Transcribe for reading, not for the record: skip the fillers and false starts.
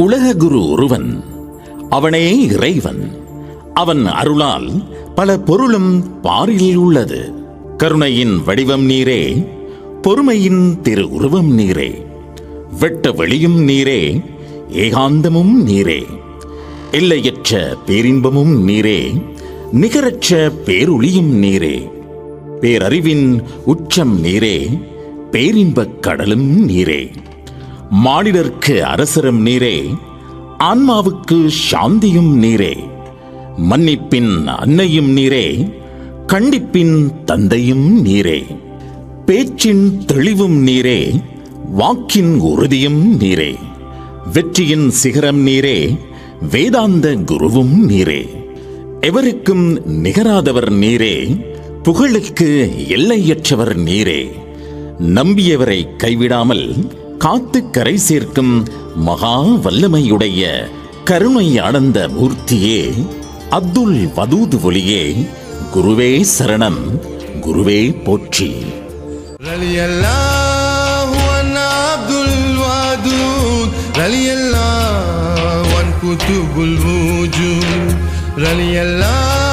உலக குரு ஒருவன், அவனே இறைவன். அவன் அருளால் பல பொருளும் பாரில் உள்ளது. கருணையின் வடிவம் நீரே, பொறுமையின் திரு உருவம் நீரே, வெட்ட வெளியும் நீரே, ஏகாந்தமும் நீரே, எல்லையற்ற பேரின்பமும் நீரே, நிகரற்ற பேரொளியும் நீரே, பேரறிவின் உச்சம் நீரே, பேரின்பக் கடலும் நீரே, மானிடர்க்கு அரசரும் நீரே, ஆன்மாவுக்கு சாந்தியும் நீரே, மன்னிப்பின் அன்னையும் நீரே, கண்டிப்பின் தந்தையும் நீரே, பேச்சின் தெளிவும் நீரே, வாக்கின் உறுதியும் நீரே, வெற்றியின் சிகரம் நீரே, வேதாந்த குருவும் நீரே, எவருக்கும் நிகராதவர் நீரே, புகழுக்கு எல்லையற்றவர் நீரே, நம்பியவரை கைவிடாமல் காத்து கரை சேர்க்கும் மகா வல்லமையுடைய கருணை ஆனந்த மூர்த்தியே, அப்துல் வதூத் ஒலியே, குருவே சரணம், குருவே போற்றி. رضي الله